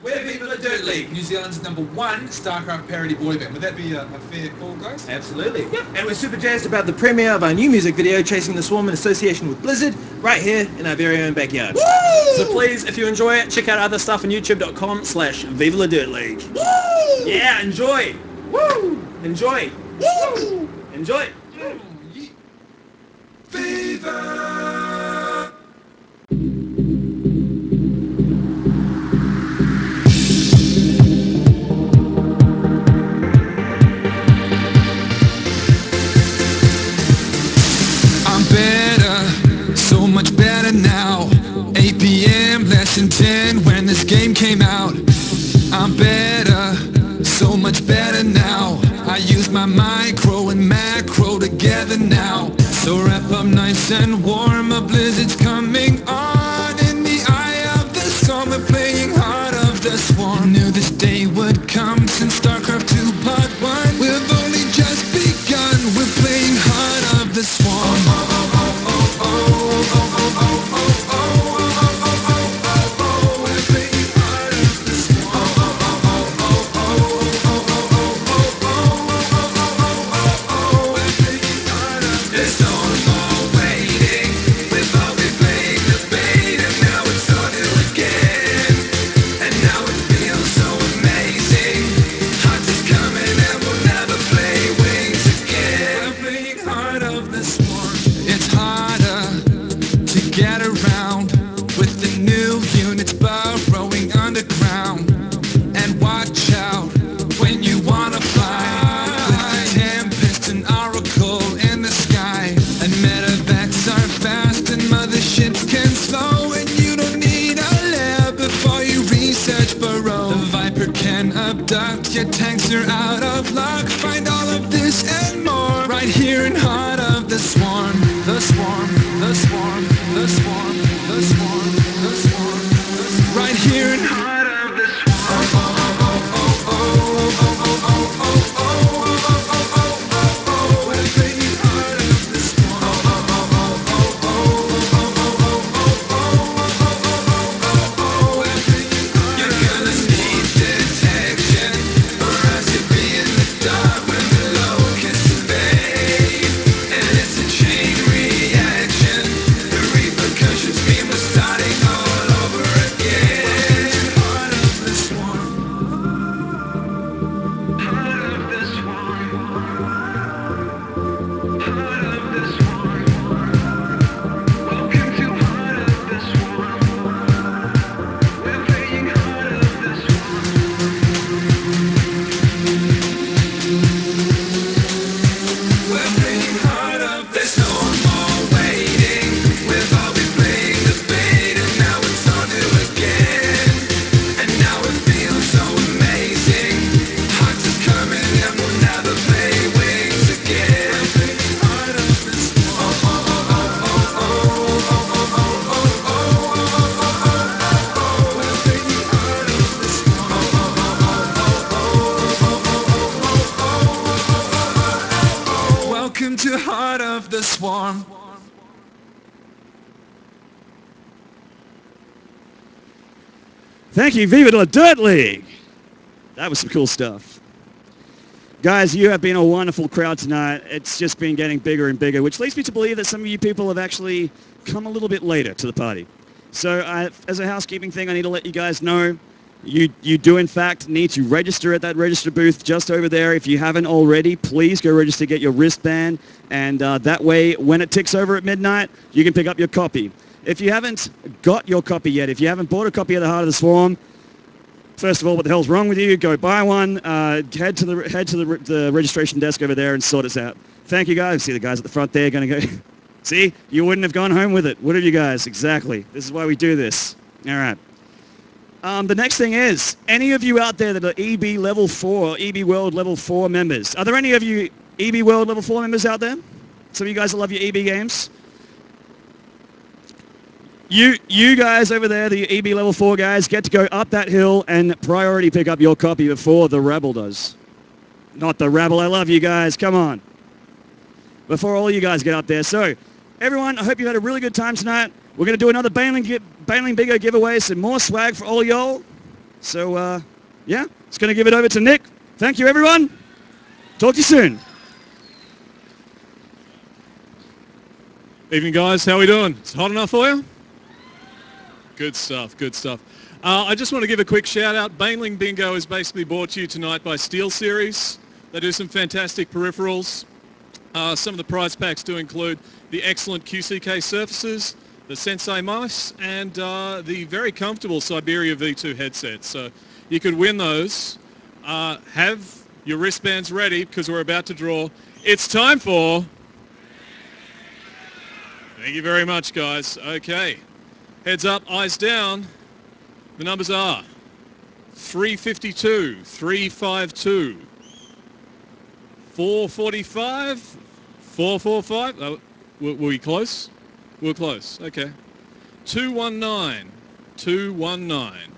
We're Viva the Dirt League, New Zealand's #1 StarCraft parody boy band. Would that be a fair call, guys? Absolutely. Yep. And we're super jazzed about the premiere of our new music video, Chasing the Swarm, in association with Blizzard, right here in our very own backyard. Woo! So please, if you enjoy it, check out other stuff on youtube.com/Viva the Dirt League. Woo! Yeah, enjoy. Woo! Enjoy. Woo! Enjoy. Viva! So much better now. 8 p.m. less than 10 when this game came out. I'm better, so much better now. I use my micro and macro together now. So wrap up nice and warm, a blizzard's coming on. In the eye of the storm, we're playing Heart of the Swarm. Knew this day would come since StarCraft 2 Part 1. We've only just begun, we're playing Heart of the Swarm. Your tanks are out of luck. Find all of this and more right here in Heart of the Swarm. The Swarm, the Swarm, the Swarm, the Swarm, the Swarm, the Swarm. Right here in Heart of the Swarm. We're playing Heart of the Swarm. You're gonna need detection. Welcome to Heart of the Swarm. Thank you, Viva the Dirt League. That was some cool stuff. Guys, you have been a wonderful crowd tonight. It's just been getting bigger and bigger, which leads me to believe that some of you people have actually come a little bit later to the party. So as a housekeeping thing, I need to let you guys know you do in fact need to register at that register booth just over there. If you haven't already, please go register, get your wristband, and that way when it ticks over at midnight, you can pick up your copy. If you haven't got your copy yet, if you haven't bought a copy of the Heart of the Swarm, first of all, what the hell's wrong with you? Go buy one. Head to the registration desk over there and sort us out. Thank you, guys. See the guys at the front there going to go. See, you wouldn't have gone home with it, would have you guys? Exactly. This is why we do this. All right. The next thing is, any of you out there that are EB Level 4, EB World Level 4 members, are there any of you EB World Level 4 members out there? Some of you guys that love your EB games? You guys over there, the EB Level 4 guys, get to go up that hill and priority pick up your copy before the rabble does. Not the rabble, I love you guys, come on. Before all you guys get up there. So, everyone, I hope you had a really good time tonight. We're going to do another Bailing Bigger giveaway, some more swag for all y'all. So, yeah, it's going to give it over to Nick. Thank you, everyone. Talk to you soon. Evening, guys. How are we doing? It's hot enough for you? Good stuff, good stuff. I just want to give a quick shout out. Bainling Bingo is basically brought to you tonight by SteelSeries. They do some fantastic peripherals. Some of the prize packs do include the excellent QCK surfaces, the Sensei mice, and the very comfortable Siberia V2 headset. So you could win those. Have your wristbands ready because we're about to draw. It's time for... Thank you very much, guys. Okay. Heads up, eyes down. The numbers are 352, 352, 445, 445. Oh, were we close? We're close. Okay. 219, 219,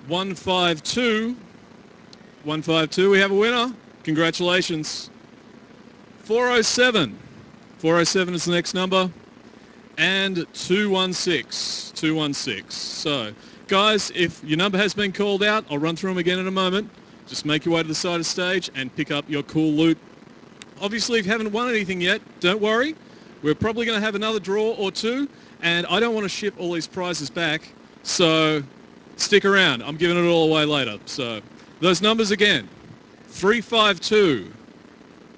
152, 152. We have a winner. Congratulations. 407. 407 is the next number. And 216. 216. So, guys, if your number has been called out, I'll run through them again in a moment. Just make your way to the side of the stage and pick up your cool loot. Obviously, if you haven't won anything yet, don't worry. We're probably going to have another draw or two, and I don't want to ship all these prizes back, so stick around. I'm giving it all away later. So, those numbers again. 352,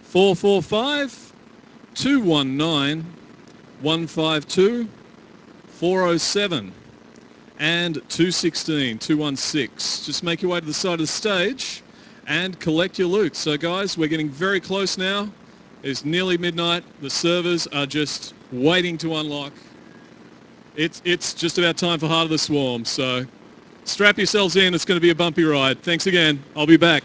445, 219, 152, 407, and 216, 216. Just make your way to the side of the stage and collect your loot. So guys, we're getting very close now. It's nearly midnight. The servers are just waiting to unlock. It's just about time for Heart of the Swarm. So strap yourselves in. It's going to be a bumpy ride. Thanks again. I'll be back.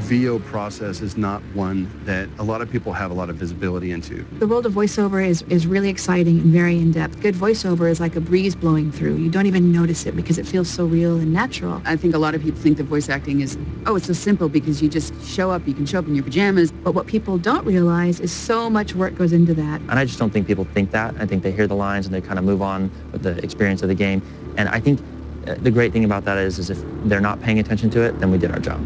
VO process is not one that a lot of people have a lot of visibility into. The world of voiceover is really exciting and very in-depth. Good voiceover is like a breeze blowing through. You don't even notice it because it feels so real and natural. I think a lot of people think that voice acting is, oh, it's so simple because you just show up, you can show up in your pajamas. But what people don't realize is so much work goes into that. And I just don't think people think that. I think they hear the lines and they kind of move on with the experience of the game. And I think the great thing about that is if they're not paying attention to it, then we did our job.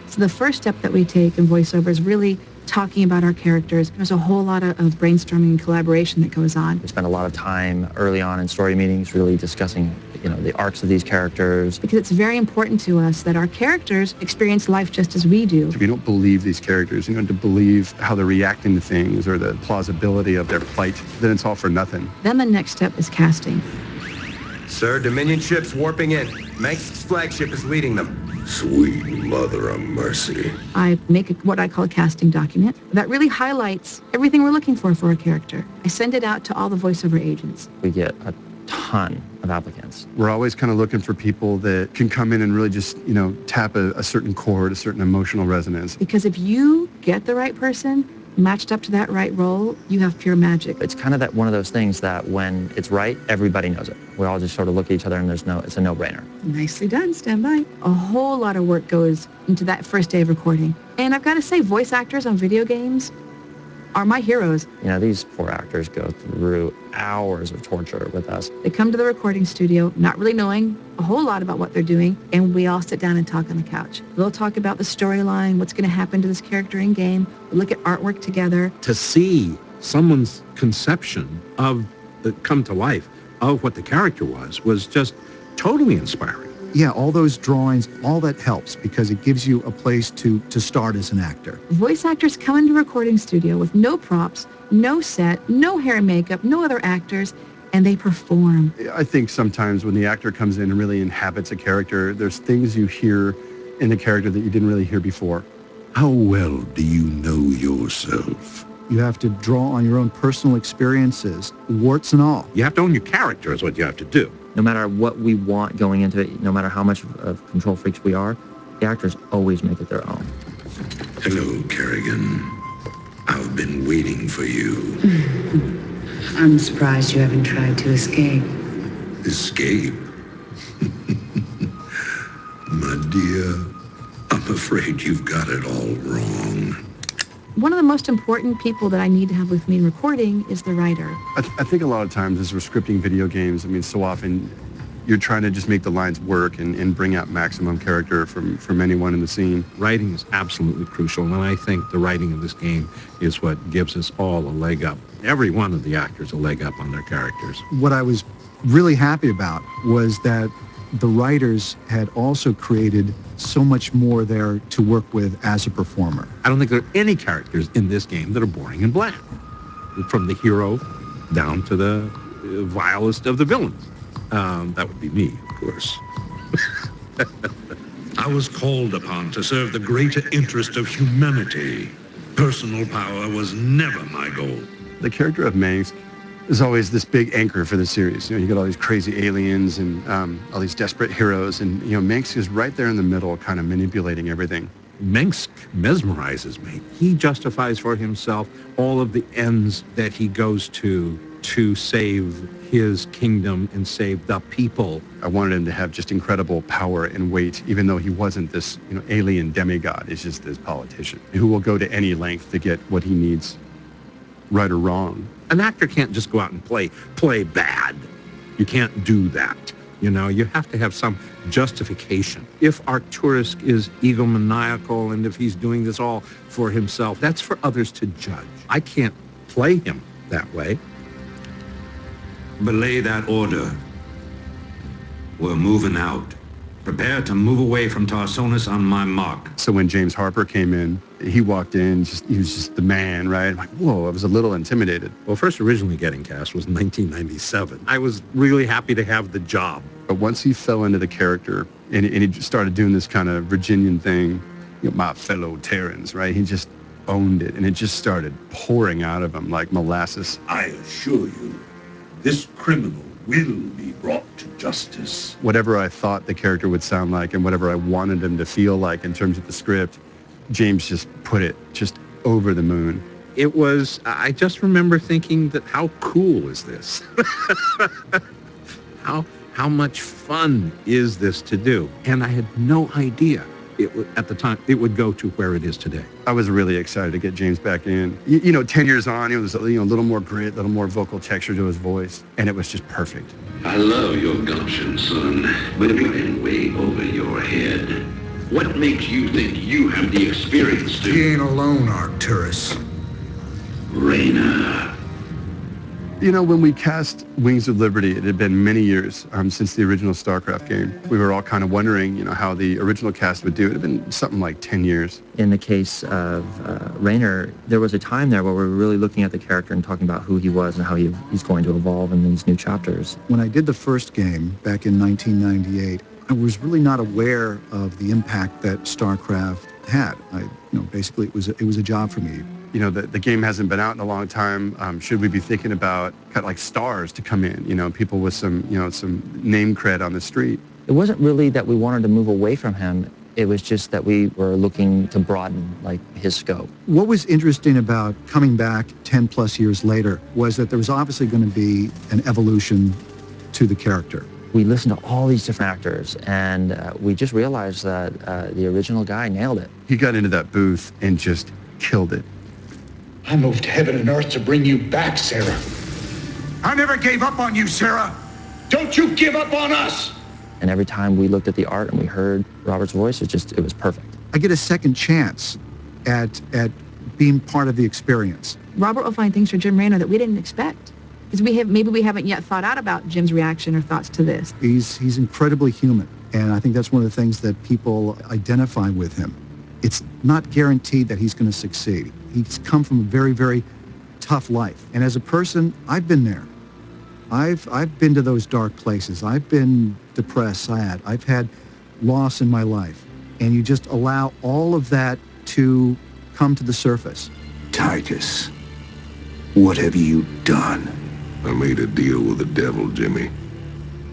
So the first step that we take in voiceover is really talking about our characters. There's a whole lot of brainstorming and collaboration that goes on. We spend a lot of time early on in story meetings really discussing, the arcs of these characters. Because it's very important to us that our characters experience life just as we do. If you don't believe these characters, to believe how they're reacting to things or the plausibility of their plight, then it's all for nothing. Then the next step is casting. Sir, Dominion ships warping in. Manx's flagship is leading them. Sweet mother of mercy. I make what I call a casting document that really highlights everything we're looking for a character. I send it out to all the voiceover agents. We get a ton of applicants. We're always kind of looking for people that can come in and really just, tap a certain chord, a certain emotional resonance. Because if you get the right person matched up to that right role, you have pure magic. It's kind of one of those things that when it's right, everybody knows it. We all just sort of look at each other and it's a no-brainer. Nicely done, stand by. A whole lot of work goes into that first day of recording. And I've got to say, voice actors on video games are my heroes. These poor actors go through hours of torture with us. They come to the recording studio not really knowing a whole lot about what they're doing, and we all sit down and talk on the couch. We'll talk about the storyline, what's going to happen to this character in game. We'll look at artwork together. To see someone's conception of come to life of what the character was just totally inspiring. Yeah, all those drawings, all that helps because it gives you a place to start as an actor. Voice actors come into a recording studio with no props, no set, no hair and makeup, no other actors, and they perform. I think sometimes when the actor comes in and really inhabits a character, there's things you hear in the character that you didn't really hear before. How well do you know yourself? You have to draw on your own personal experiences, warts and all. You have to own your character is what you have to do. No matter what we want going into it, no matter how much of control freaks we are, the actors always make it their own. Hello, Kerrigan. I've been waiting for you. I'm surprised you haven't tried to escape. Escape? My dear, I'm afraid you've got it all wrong. One of the most important people that I need to have with me in recording is the writer. I think a lot of times as we're scripting video games, so often you're trying to just make the lines work and bring out maximum character from anyone in the scene. Writing is absolutely crucial, and I think the writing of this game is what gives us all a leg up. Every one of the actors a leg up on their characters. What I was really happy about was that the writers had also created so much more there to work with as a performer. I don't think there are any characters in this game that are boring and bland, from the hero down to the vilest of the villains. That would be me, of course. I was called upon to serve the greater interest of humanity. Personal power was never my goal. The character of Manx is always this big anchor for the series. You got all these crazy aliens and all these desperate heroes, and Manx is right there in the middle, kind of manipulating everything. Manx mesmerizes me. He justifies for himself all of the ends that he goes to save his kingdom and save the people. I wanted him to have just incredible power and weight, even though he wasn't this alien demigod. He's just this politician who will go to any length to get what he needs, right or wrong. An actor can't just go out and play bad. You can't do that. You have to have some justification. If Arcturus is egomaniacal and if he's doing this all for himself, that's for others to judge. I can't play him that way. Belay that order. We're moving out. Prepare to move away from Tarsonis on my mark. So when James Harper came in, he walked in, he was just the man, right? I'm like, whoa, I was a little intimidated. Well, first originally getting cast was 1997. I was really happy to have the job. But once he fell into the character and he just started doing this kind of Virginian thing, my fellow Terrans, right? He just owned it, and it just started pouring out of him like molasses. I assure you, this criminal will be brought to justice. Whatever I thought the character would sound like and whatever I wanted him to feel like in terms of the script, James just put it just over the moon. It was, I just remember thinking that how cool is this? How much fun is this to do? And I had no idea at the time it would go to where it is today. I was really excited to get James back in. You know, 10 years on, it was a little more grit, a little more vocal texture to his voice, and it was just perfect. I love your gumption, son, but it went way over your head. What makes you think you have the experience to... He ain't alone, Arcturus. Raina. You know, when we cast Wings of Liberty, it had been many years since the original StarCraft game. We were all kind of wondering, you know, how the original cast would do. It had been something like 10 years. In the case of Rainer, there was a time there where we were really looking at the character and talking about who he was and how he's going to evolve in these new chapters. When I did the first game back in 1998, I was really not aware of the impact that StarCraft had. Basically it was a job for me. You know, the game hasn't been out in a long time. Should we be thinking about kind of like stars to come in, you know, people with some name cred on the street? It wasn't really that we wanted to move away from him. It was just that we were looking to broaden, like, his scope. What was interesting about coming back 10 plus years later was that there was obviously going to be an evolution to the character. We listened to all these different actors, and we just realized that the original guy nailed it. He got into that booth and just killed it. I moved heaven and earth to bring you back, Sarah. I never gave up on you, Sarah. Don't you give up on us. And every time we looked at the art and we heard Robert's voice, it was perfect. I get a second chance at being part of the experience. Robert will find things for Jim Raynor that we didn't expect. Because maybe we haven't yet thought out about Jim's reaction or thoughts to this. He's incredibly human, and I think that's one of the things that people identify with him. It's not guaranteed that he's going to succeed. He's come from a very, very tough life. And as a person, I've been there. I've been to those dark places. I've been depressed, sad. I've had loss in my life. And you just allow all of that to come to the surface. Titus, what have you done? I made a deal with the devil, Jimmy.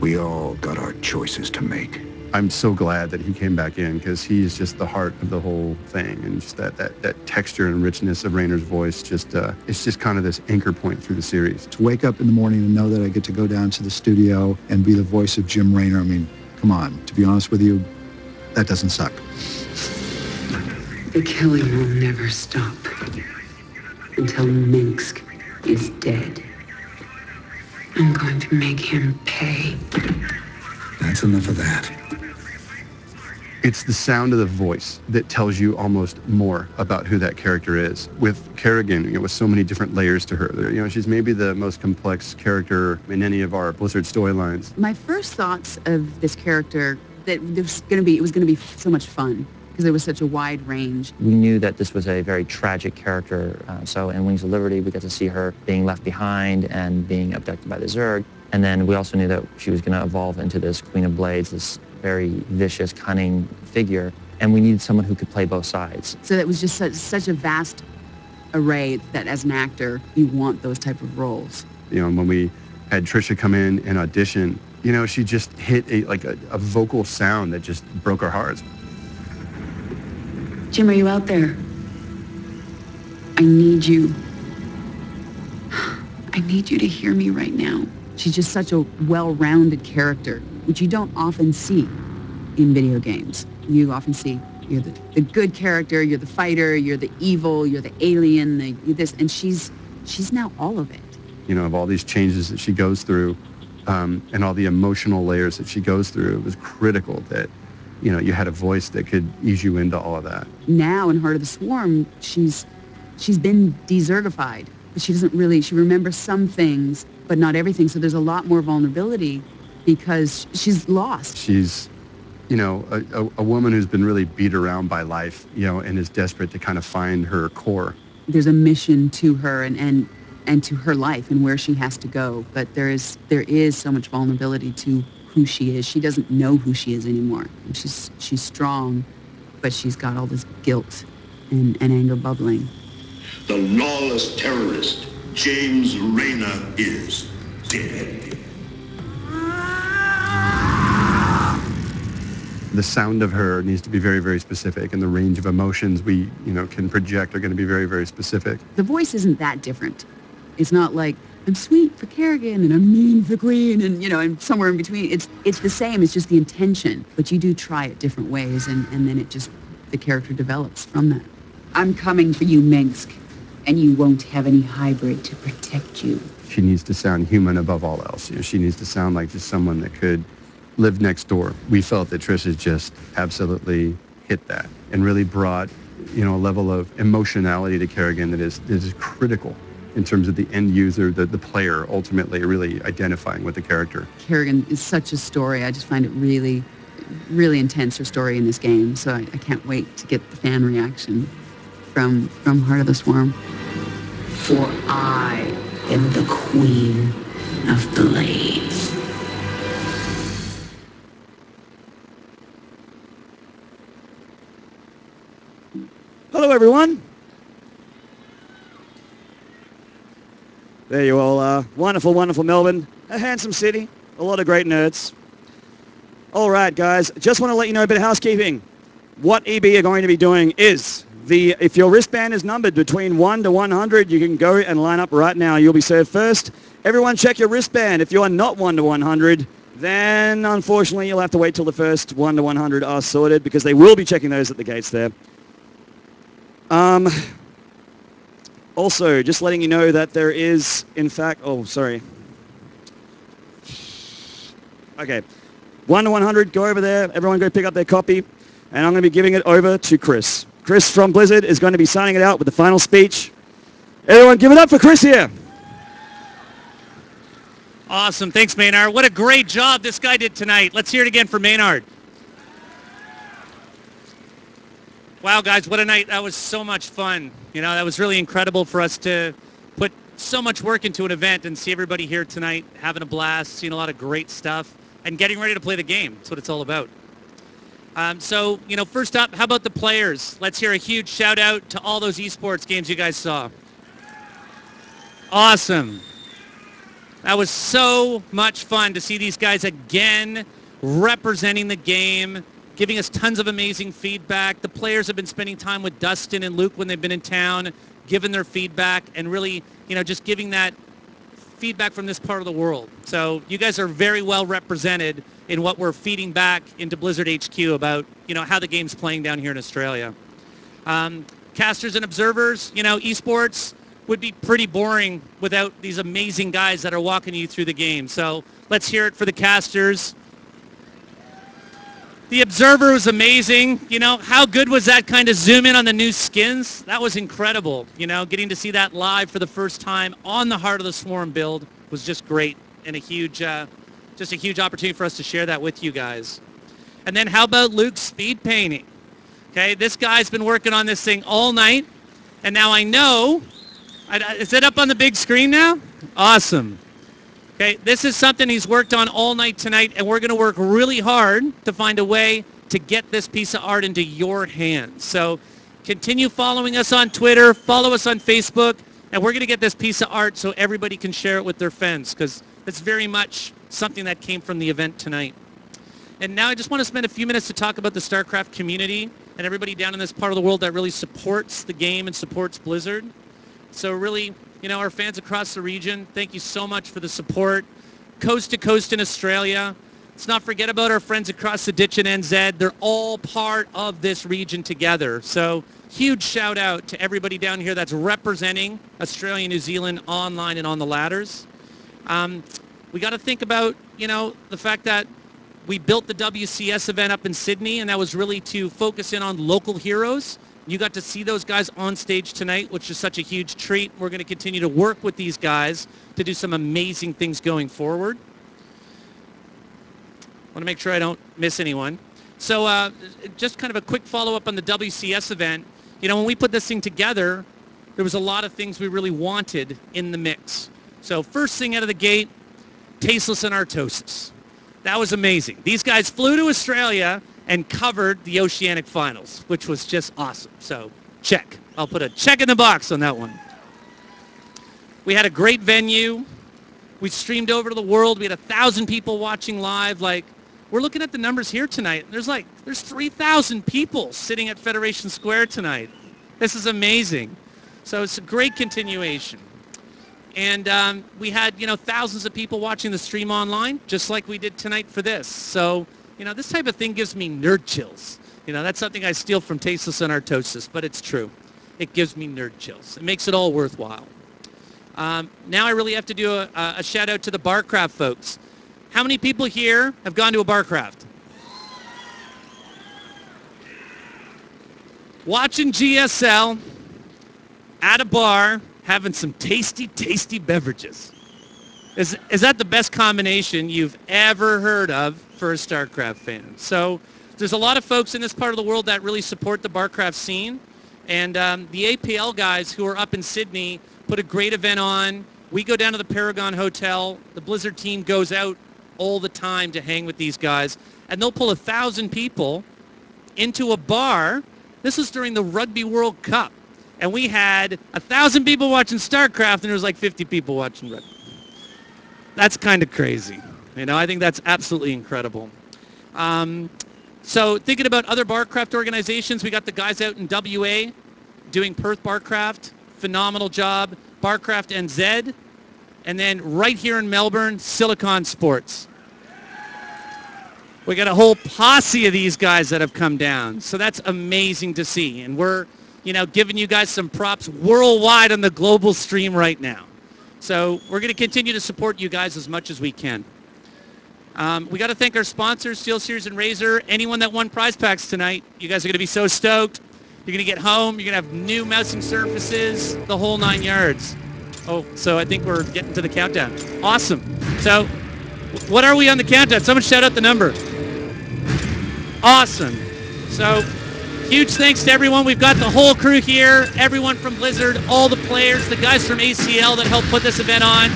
We all got our choices to make. I'm so glad that he came back in because he's just the heart of the whole thing, and just that texture and richness of Raynor's voice, it's just kind of this anchor point through the series. To wake up in the morning and know that I get to go down to the studio and be the voice of Jim Raynor, I mean, come on, to be honest with you, that doesn't suck. The killing will never stop until Minsk is dead. I'm going to make him pay. That's enough of that. It's the sound of the voice that tells you almost more about who that character is. With Kerrigan, with so many different layers to her. You know, she's maybe the most complex character in any of our Blizzard storylines. My first thoughts of this character, that it was going to be so much fun because there was such a wide range. We knew that this was a very tragic character. So in Wings of Liberty, we got to see her being left behind and being abducted by the Zerg. And then we also knew that she was going to evolve into this Queen of Blades, this very vicious, cunning figure. And we needed someone who could play both sides. So that was just such a vast array that as an actor, you want those type of roles. You know, when we had Trisha come in and audition, you know, she just hit a vocal sound that just broke our hearts. Jim, are you out there? I need you. I need you to hear me right now. She's just such a well-rounded character, which you don't often see in video games. You often see you're the good character, you're the fighter, you're the evil, you're the alien, this, and she's now all of it. You know, of all these changes that she goes through, and all the emotional layers that she goes through, it was critical that, you know, you had a voice that could ease you into all of that. Now in Heart of the Swarm, she's been desertified, but she remembers some things, but not everything. So there's a lot more vulnerability because she's lost. She's, you know, a woman who's been really beat around by life, you know, and is desperate to kind of find her core. There's a mission to her and to her life and where she has to go. But there is so much vulnerability to who she is. She doesn't know who she is anymore. She's strong, but she's got all this guilt and anger bubbling. The lawless terrorist, James Raynor, is dead. The sound of her needs to be very, very specific, and the range of emotions we, can project are going to be very, very specific. The voice isn't that different. It's not like, I'm sweet for Kerrigan and I'm mean for Queen and, and somewhere in between. It's the same, it's just the intention. But you do try it different ways and then the character develops from that. I'm coming for you, Minsk, and you won't have any hybrid to protect you. She needs to sound human above all else. She needs to sound like just someone that could live next door. We felt that Trish has just absolutely hit that and really brought, a level of emotionality to Kerrigan that is critical in terms of the end user, the player, ultimately really identifying with the character. Kerrigan is such a story. I just find it really, really intense, her story in this game. So I can't wait to get the fan reaction from Heart of the Swarm. For I am the Queen of Blades. Hello, everyone. There you all are. Wonderful, wonderful Melbourne. A handsome city. A lot of great nerds. All right, guys. Just want to let you know a bit of housekeeping. What EB are going to be doing is, if your wristband is numbered between 1 to 100, you can go and line up right now. You'll be served first. Everyone check your wristband. If you are not 1 to 100, then unfortunately you'll have to wait till the first 1 to 100 are sorted, because they will be checking those at the gates there. Also, just letting you know that there is, in fact, okay. 1 to 100, go over there. Everyone go pick up their copy. And I'm going to be giving it over to Chris. Chris from Blizzard is going to be signing it out with the final speech. Everyone give it up for Chris here. Awesome. Thanks, Maynard. What a great job this guy did tonight. Let's hear it again for Maynard. Wow, guys, what a night. That was so much fun. That was really incredible for us to put so much work into an event and see everybody here tonight having a blast, seeing a lot of great stuff, and getting ready to play the game. That's what it's all about. So, first up, how about the players? Let's hear a huge shout out to all those esports games you guys saw. Awesome. That was so much fun to see these guys again representing the game, giving us tons of amazing feedback. The players have been spending time with Dustin and Luke when they've been in town, giving their feedback and really, just giving that feedback from this part of the world. So you guys are very well represented in what we're feeding back into Blizzard HQ about, how the game's playing down here in Australia. Casters and observers, esports would be pretty boring without these amazing guys that are walking you through the game. So let's hear it for the casters. The Observer was amazing. How good was that kind of zoom in on the new skins? That was incredible. Getting to see that live for the first time on the Heart of the Swarm build was just great and a huge opportunity for us to share that with you guys. And then how about Luke's speed painting? Okay, this guy's been working on this thing all night, and now I know, is it up on the big screen now? Awesome. Okay, this is something he's worked on all night tonight, and we're going to work really hard to find a way to get this piece of art into your hands. So continue following us on Twitter, follow us on Facebook, and we're going to get this piece of art so everybody can share it with their friends, because it's very much something that came from the event tonight. And now I just want to spend a few minutes to talk about the StarCraft community and everybody down in this part of the world that really supports the game and supports Blizzard. So really, our fans across the region, thank you so much for the support. Coast to coast in Australia. Let's not forget about our friends across the ditch in NZ. They're all part of this region together. So huge shout out to everybody down here that's representing Australia and New Zealand online and on the ladders. We got to think about, the fact that we built the WCS event up in Sydney, and that was really to focus in on local heroes. You got to see those guys on stage tonight, which is such a huge treat. We're going to continue to work with these guys to do some amazing things going forward. I want to make sure I don't miss anyone. So just kind of a quick follow-up on the WCS event. When we put this thing together, there was a lot of things we really wanted in the mix. So first thing out of the gate, Tasteless and Artosis. That was amazing. These guys flew to Australia and covered the Oceanic Finals, which was just awesome. So check. I'll put a check in the box on that one. We had a great venue. We streamed over to the world. We had 1,000 people watching live. we're looking at the numbers here tonight. There's 3,000 people sitting at Federation Square tonight. This is amazing. So it's a great continuation. And we had, thousands of people watching the stream online, just like we did tonight for this. So, this type of thing gives me nerd chills. That's something I steal from Tasteless and Artosis, but it's true. It gives me nerd chills. It makes it all worthwhile. Now I really have to do a shout out to the BarCraft folks. How many people here have gone to a BarCraft? Watching GSL at a bar, having some tasty, tasty beverages. Is that the best combination you've ever heard of for a StarCraft fan? So there's a lot of folks in this part of the world that really support the BarCraft scene. And the APL guys who are up in Sydney put a great event on. We go down to the Paragon Hotel. The Blizzard team goes out all the time to hang with these guys. And they'll pull 1,000 people into a bar. This was during the Rugby World Cup. And we had 1,000 people watching StarCraft, and there was like 50 people watching rugby. That's kind of crazy. I think that's absolutely incredible. So thinking about other BarCraft organizations, we got the guys out in WA doing Perth BarCraft. Phenomenal job. BarCraft NZ. And then right here in Melbourne, Silicon Sports. We got a whole posse of these guys that have come down. So that's amazing to see. And we're, giving you guys some props worldwide on the global stream right now. So we're going to continue to support you guys as much as we can. We got to thank our sponsors, SteelSeries and Razer. Anyone that won prize packs tonight, you guys are going to be so stoked. You're going to get home. You're going to have new mousing surfaces, the whole 9 yards. Oh, so I think we're getting to the countdown. Awesome. So what are we on the countdown? Someone shout out the number. Awesome. So huge thanks to everyone. We've got the whole crew here, everyone from Blizzard, all the players, the guys from ACL that helped put this event on.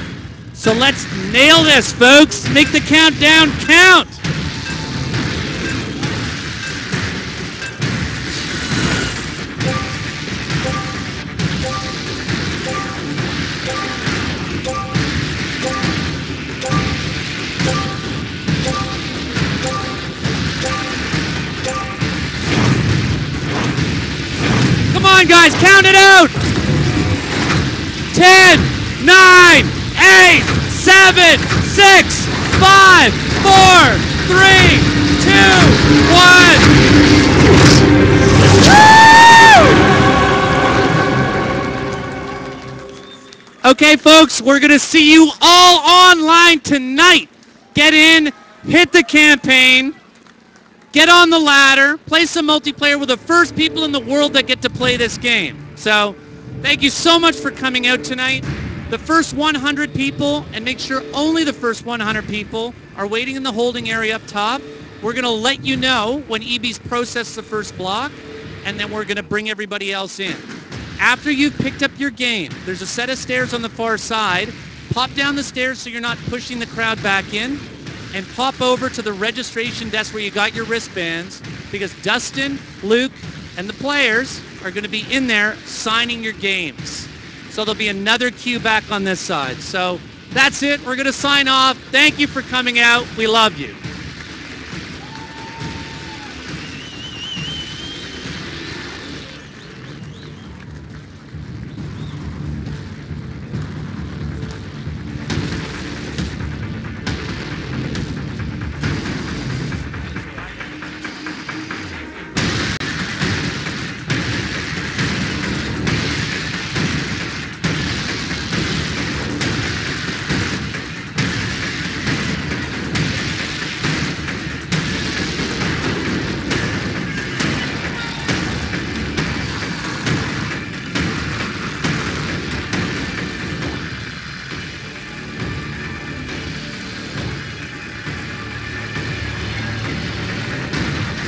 So let's nail this, folks. Make the countdown count. Come on, guys, count it out. 10, 9, 8, 7, 6, 5, 4, 3, 2, 1. Woo! Okay, folks, we're going to see you all online tonight. Get in, hit the campaign, get on the ladder, play some multiplayer with the first people in the world that get to play this game. So thank you so much for coming out tonight. The first 100 people, and make sure only the first 100 people are waiting in the holding area up top. We're going to let you know when EB's process the first block, and then we're going to bring everybody else in. After you've picked up your game, there's a set of stairs on the far side. Pop down the stairs so you're not pushing the crowd back in, and pop over to the registration desk where you got your wristbands, because Dustin, Luke, and the players are going to be in there signing your games. So there'll be another queue back on this side. So that's it. We're going to sign off. Thank you for coming out. We love you.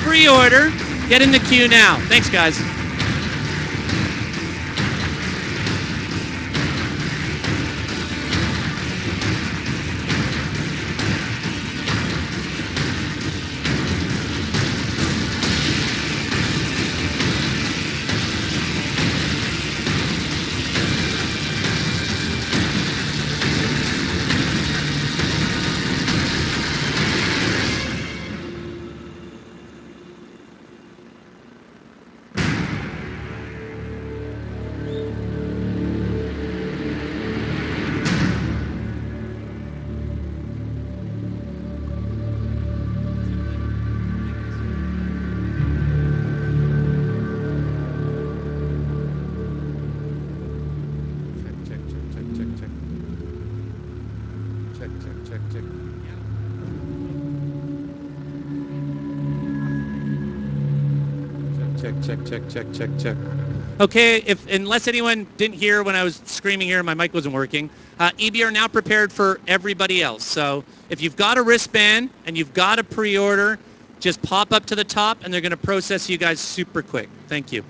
Pre-order. Get in the queue now. Thanks, guys. check. Check. Okay, unless anyone didn't hear when I was screaming here, my mic wasn't working. EB are now prepared for everybody else. So if you've got a wristband and you've got a pre-order, just pop up to the top and they're going to process you guys super quick. Thank you.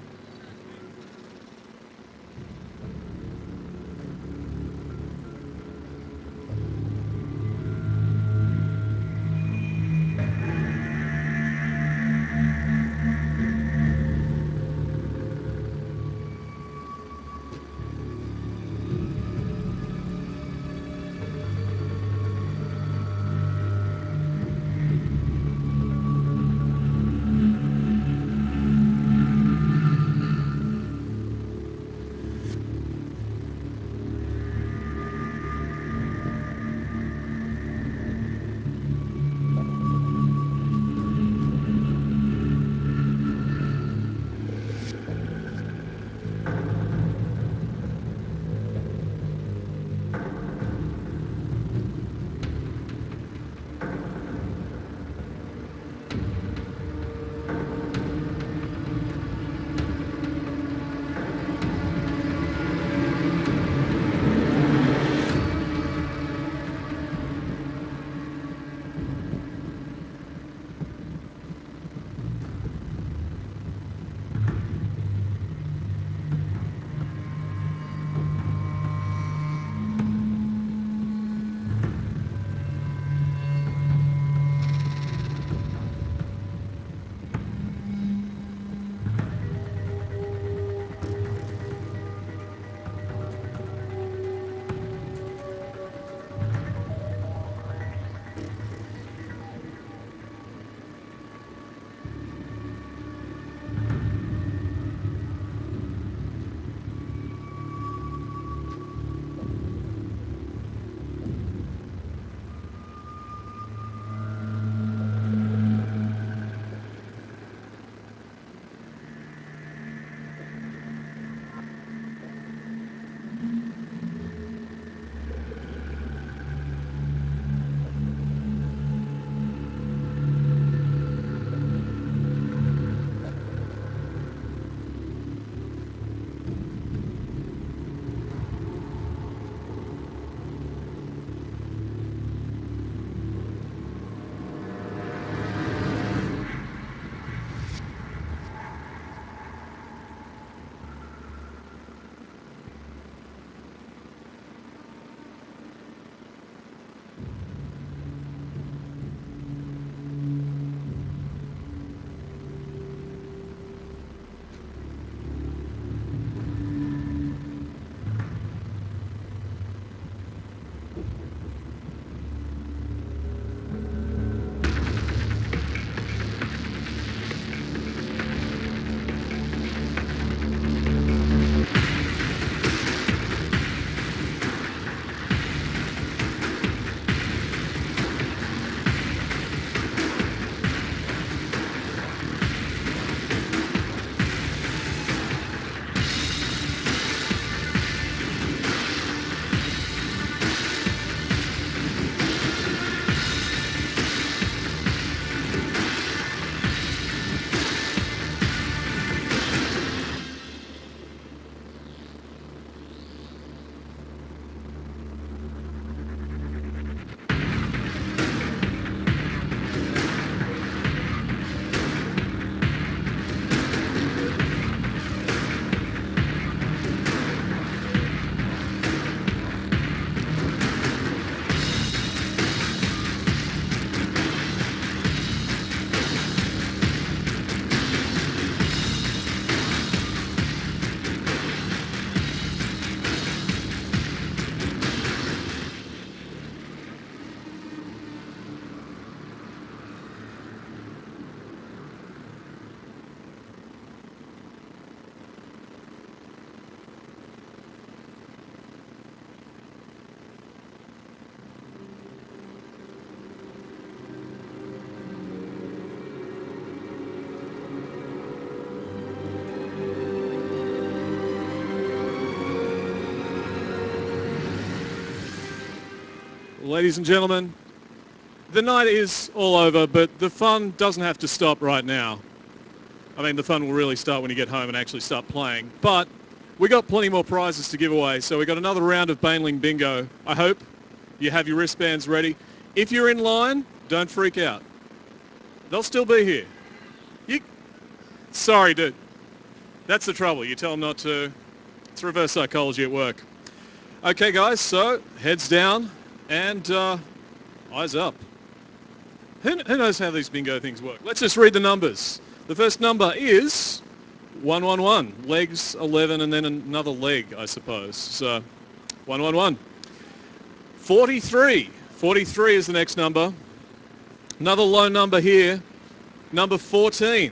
Ladies and gentlemen, the night is all over, but the fun doesn't have to stop right now. I mean, the fun will really start when you get home and actually start playing. But we got plenty more prizes to give away, so we got another round of Baneling Bingo. I hope you have your wristbands ready. If you're in line, don't freak out. They'll still be here. Sorry, dude. That's the trouble. You tell them not to. It's reverse psychology at work. Okay, guys, so heads down and eyes up. Who knows how these bingo things work? Let's just read the numbers. The first number is 111. Legs 11 and then another leg, I suppose. So 111. 43. 43 is the next number. Another low number here. Number 14.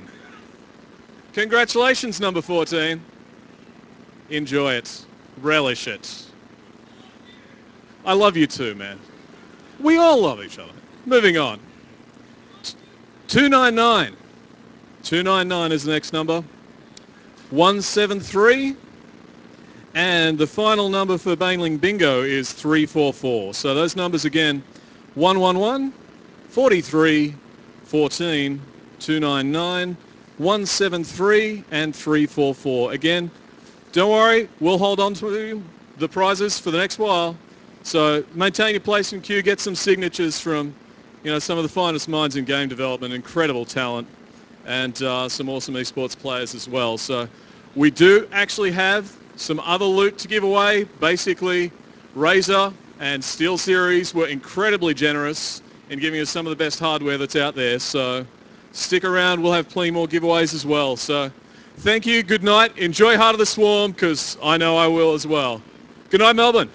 Congratulations, number 14. Enjoy it. Relish it. I love you too, man. We all love each other. Moving on. 299. 299 is the next number. 173. And the final number for Baneling Bingo is 344. So those numbers again, 111, 43, 14, 299, 173, and 344. Again, don't worry, we'll hold on to the prizes for the next while. So maintain your place in queue, get some signatures from, some of the finest minds in game development, incredible talent, and some awesome esports players as well. So we do actually have some other loot to give away. Basically, Razer and SteelSeries were incredibly generous in giving us some of the best hardware that's out there. So stick around, we'll have plenty more giveaways as well. So thank you, good night. Enjoy Heart of the Swarm, because I know I will as well. Good night, Melbourne.